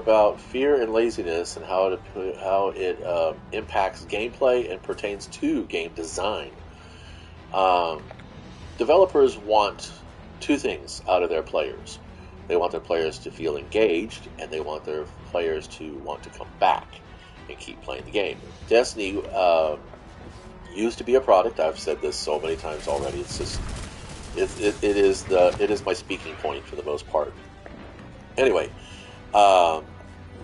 about fear and laziness and how it impacts gameplay and pertains to game design. Um, Developers want two things out of their players. They want their players to feel engaged, and they want their players to want to come back and keep playing the game. Destiny used to be a product. I've said this so many times already. It's just it is my speaking point for the most part. Anyway, um,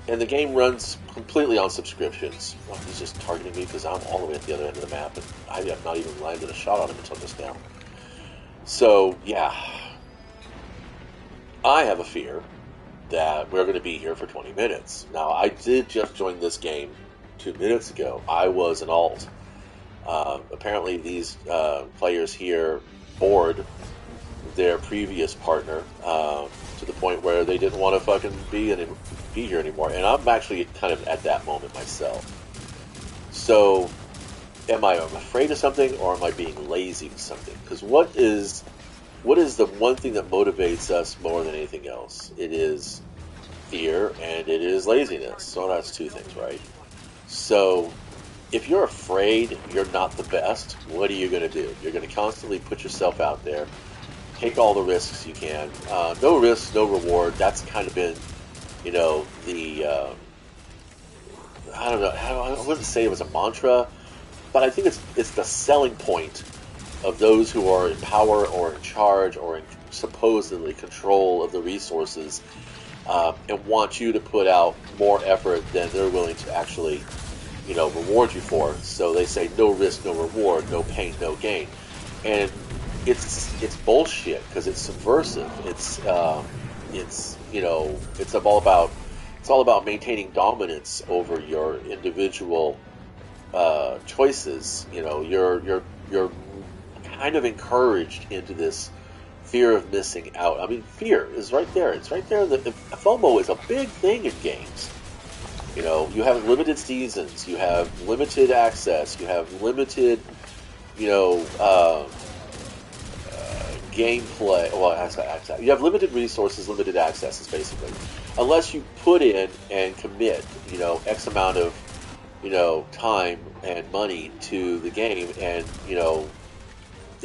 and the game runs completely on subscriptions. Well, he's just targeting me because I'm all the way at the other end of the map, and I have not even landed a shot on him until just now. So yeah, I have a fear that we're going to be here for 20 minutes. Now, I did just join this game 2 minutes ago. I was an alt. Apparently, these players here bored their previous partner to the point where they didn't want to fucking be here anymore. And I'm actually kind of at that moment myself. So, am I afraid of something, or am I being lazy with something? Because what is the one thing that motivates us more than anything else? It is fear and it is laziness. So that's two things, right? So if you're afraid you're not the best, what are you going to do? You're going to constantly put yourself out there, take all the risks you can. No risk, no reward. That's kind of been, the I don't know. I wouldn't say it was a mantra, but I think it's the selling point of those who are in power or in charge or in supposedly control of the resources, and want you to put out more effort than they're willing to actually, reward you for. So they say no risk, no reward, no pain, no gain, and it's bullshit because it's subversive. It's all about maintaining dominance over your individual choices. You're kind of encouraged into this fear of missing out. I mean, fear is right there. It's right there. FOMO is a big thing in games. You have limited seasons. You have limited access. You have limited, gameplay. Well, access. You have limited resources, limited accesses, basically. Unless you put in and commit, X amount of, time and money to the game, and,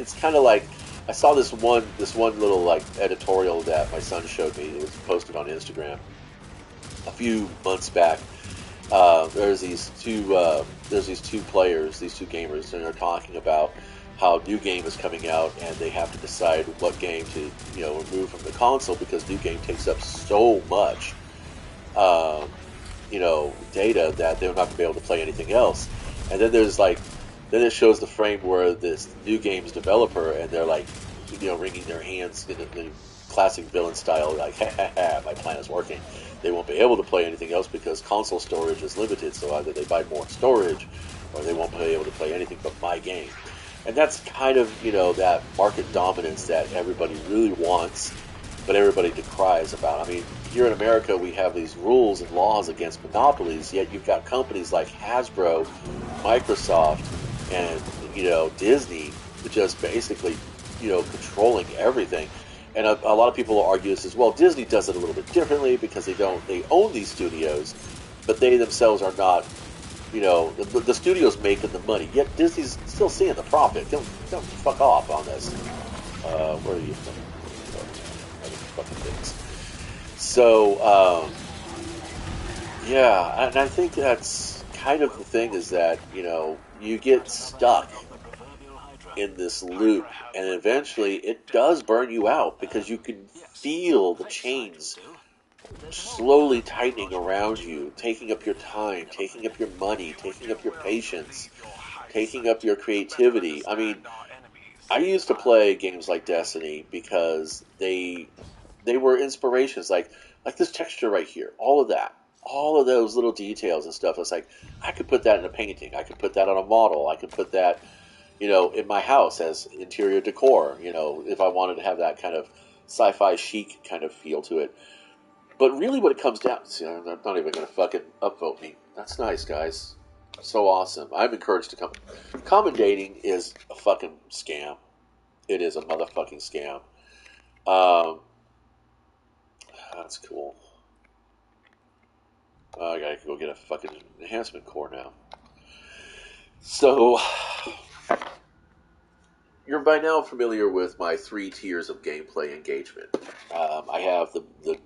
it's kind of like, I saw this one little like editorial that my son showed me. It was posted on Instagram a few months back. There's these two players, these two gamers, and they're talking about how new game is coming out, and they have to decide what game to remove from the console because new game takes up so much data that they're not going to be able to play anything else. And then then it shows the frame where this new game's developer, and they're like, wringing their hands in the classic villain style, like, ha ha ha, my plan is working. They won't be able to play anything else because console storage is limited, so either they buy more storage, or they won't be able to play anything but my game. And that's kind of, that market dominance that everybody really wants, but everybody decries about. I mean, here in America, we have these rules and laws against monopolies, yet you've got companies like Hasbro, Microsoft, and, Disney just basically, controlling everything. And a lot of people argue this as well. Disney does it a little bit differently because they own these studios, but they themselves are not, the studio's making the money, yet Disney's still seeing the profit. Don't fuck off on this. Where are you from? Fucking things. So, yeah, and I think that's kind of the thing, is that, you get stuck in this loop, and eventually it does burn you out because you can feel the chains slowly tightening around you, taking up your time, taking up your money, taking up your patience, taking up your creativity. I mean, I used to play games like Destiny because they were inspirations, like this texture right here, all of that, all of those little details and stuff. It's like, I could put that in a painting, I could put that on a model, I could put that, in my house as interior decor, if I wanted to have that kind of sci-fi chic kind of feel to it. But really what it comes down to, I'm not even going to fucking upvote me. That's nice, guys. So awesome. I'm encouraged to come. Commendating is a fucking scam. It is a motherfucking scam. That's cool. I gotta go get a fucking enhancement core now. So, you're by now familiar with my 3 tiers of gameplay engagement. I have the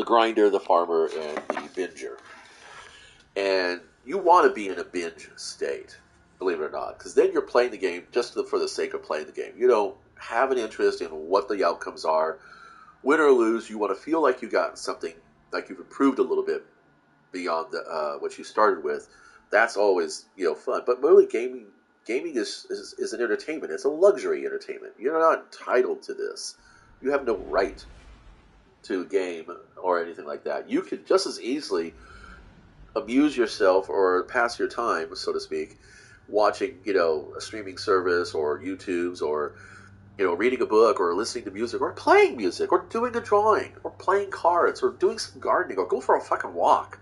grinder, the farmer, and the binger. And you want to be in a binge state, believe it or not, because then you're playing the game just for the sake of playing the game. You don't have an interest in what the outcomes are. Win or lose, you want to feel like you got something, like you've improved a little bit beyond what you started with. That's always fun. But really, gaming is an entertainment. It's a luxury entertainment. You're not entitled to this. You have no right to game or anything like that. You could just as easily amuse yourself or pass your time, so to speak, watching a streaming service or YouTube's or reading a book or listening to music or playing music or doing a drawing or playing cards or doing some gardening or go for a fucking walk.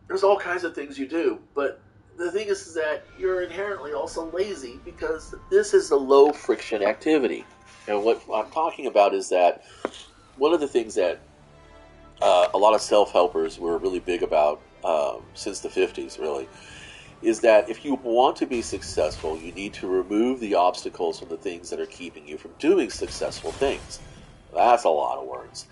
There's all kinds of things you do, but the thing is that you're inherently also lazy because this is a low friction activity. And what I'm talking about is that one of the things that a lot of self-helpers were really big about since the 50s, really, is that if you want to be successful, you need to remove the obstacles from the things that are keeping you from doing successful things. That's a lot of words.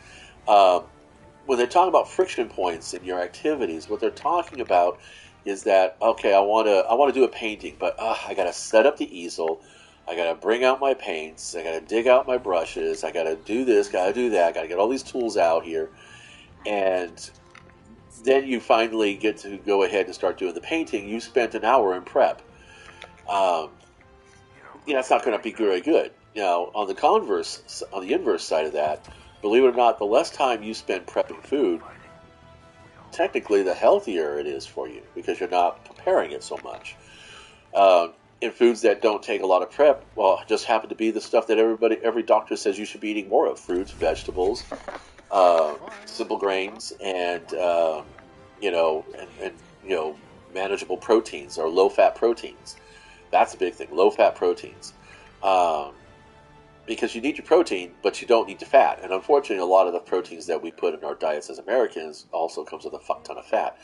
When they talk about friction points in your activities, what they're talking about is that, okay, I want to do a painting, but I got to set up the easel, I got to bring out my paints, I got to dig out my brushes, I got to do this, got to do that, I got to get all these tools out here, and then you finally get to go ahead and start doing the painting. You spent an hour in prep. It's not going to be very good. Now, on the inverse side of that, believe it or not, the less time you spend prepping food, technically the healthier it is for you because you're not preparing it so much. In foods that don't take a lot of prep, well, just happen to be the stuff that every doctor says you should be eating more of: fruits, vegetables, simple grains, and manageable proteins or low-fat proteins. That's a big thing, low-fat proteins. Because you need your protein, but you don't need the fat. And unfortunately, a lot of the proteins that we put in our diets as Americans also comes with a fuck ton of fat,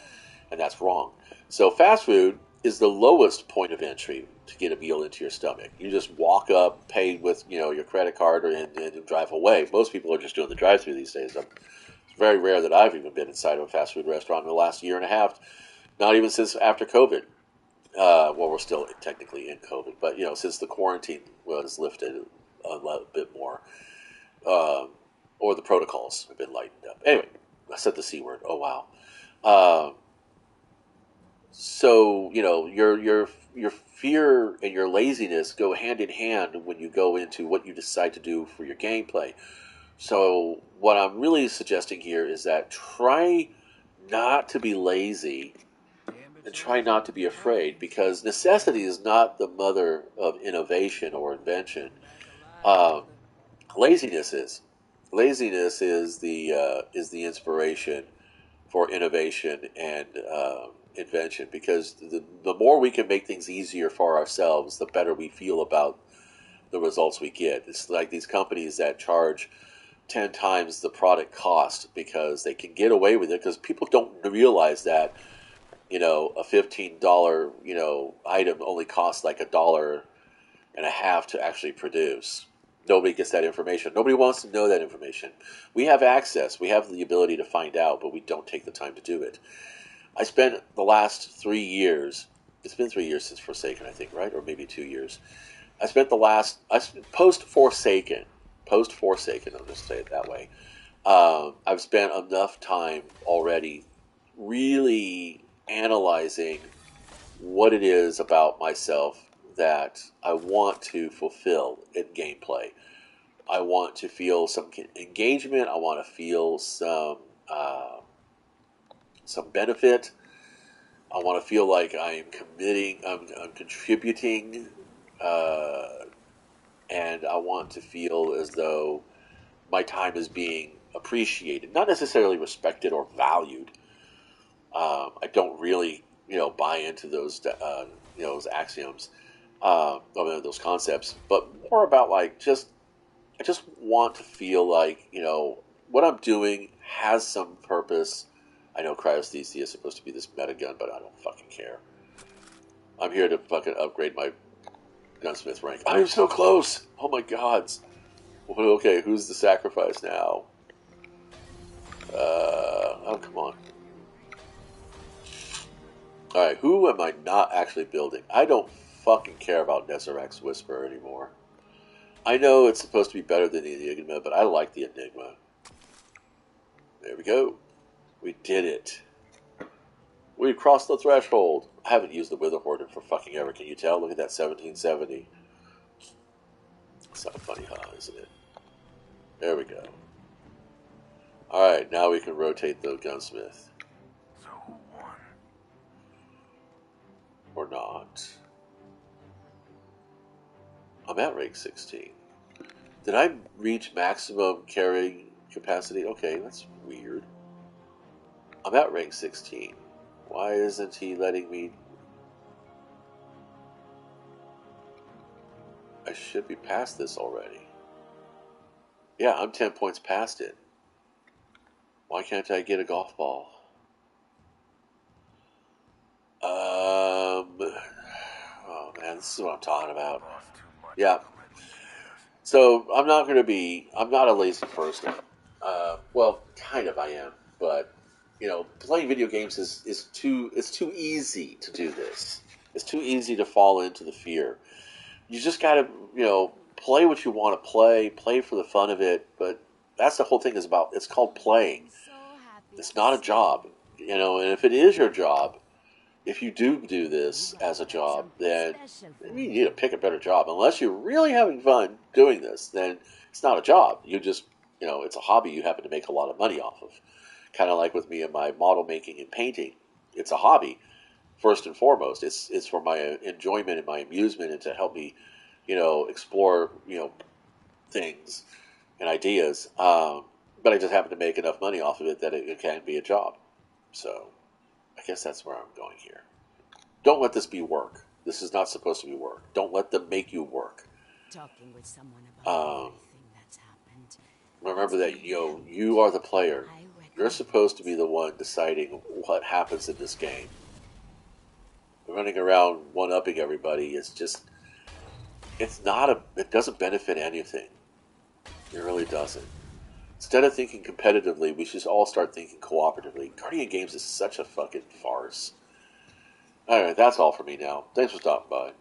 and that's wrong. So fast food is the lowest point of entry to get a meal into your stomach. You just walk up, pay with your credit card, and drive away. Most people are just doing the drive-thru these days. It's very rare that I've even been inside of a fast food restaurant in the last year and a half. Not even since after COVID. Well, we're still technically in COVID, but since the quarantine was lifted a little bit more, or the protocols have been lightened up. Anyway, I said the C word. Oh wow. So your fear and your laziness go hand in hand when you go into what you decide to do for your gameplay. So what I'm really suggesting here is that try not to be lazy and try not to be afraid, because necessity is not the mother of innovation or invention. Um, laziness is. Laziness is the inspiration for innovation and invention, because the more we can make things easier for ourselves, the better we feel about the results we get. It's like these companies that charge 10 times the product cost because they can get away with it, because people don't realize that a $15 item only costs like $1.50 to actually produce. Nobody gets that information. Nobody wants to know that information. We have access. We have the ability to find out, but we don't take the time to do it. I spent the last 3 years, it's been 3 years since Forsaken, I think, right? Or maybe 2 years. Post-Forsaken, I'll just say it that way. I've spent enough time already really analyzing what it is about myself that I want to fulfill in gameplay. I want to feel some engagement. I want to feel some benefit. I want to feel like I'm contributing, and I want to feel as though my time is being appreciated, not necessarily respected or valued. I don't really, buy into those axioms, those concepts, but more about I just want to feel like, what I'm doing has some purpose. I know cryosthesia is supposed to be this meta gun, but I don't fucking care. I'm here to fucking upgrade my gunsmith rank. I am so close! Oh my god. Well, okay, who's the sacrifice now? Oh, come on. Alright, who am I not actually building? I don't fucking care about Nezarac's Whisper anymore. I know it's supposed to be better than the Enigma, but I like the Enigma. There we go. We did it. We crossed the threshold. I haven't used the Wither Horde for fucking ever. Can you tell? Look at that 1770. It's not funny, huh? Isn't it? There we go. Alright, now we can rotate the gunsmith. So who won? Or not. I'm at rank 16. Did I reach maximum carrying capacity? Okay, that's weird. I'm at rank 16. Why isn't he letting me... I should be past this already. Yeah, I'm 10 points past it. Why can't I get a golf ball? Oh man, this is what I'm talking about. Yeah. So, I'm not a lazy person. Well, kind of I am, but, you know, playing video games it's too easy to do this. It's too easy to fall into the fear. You just gotta, you know, play what you want to play for the fun of it, but that's the whole thing is about, it's called playing. It's not a job, you know, and if it is your job, if you do this as a job, then you need to pick a better job. Unless you're really having fun doing this, then it's not a job. You just, you know, it's a hobby you happen to make a lot of money off of. Kind of like with me and my model making and painting. It's a hobby, first and foremost. It's for my enjoyment and my amusement and to help me, you know, explore, you know, things and ideas. But I just happen to make enough money off of it that it can be a job. So I guess that's where I'm going here. Don't let this be work. This is not supposed to be work. Don't let them make you work. Talking with someone about everything that's happened. Remember that, you know, you are the player. You're supposed to be the one deciding what happens in this game. Running around one-upping everybody is just, it doesn't benefit anything. It really doesn't. Instead of thinking competitively, we should all start thinking cooperatively. Guardian Games is such a fucking farce. Alright, that's all for me now. Thanks for stopping by.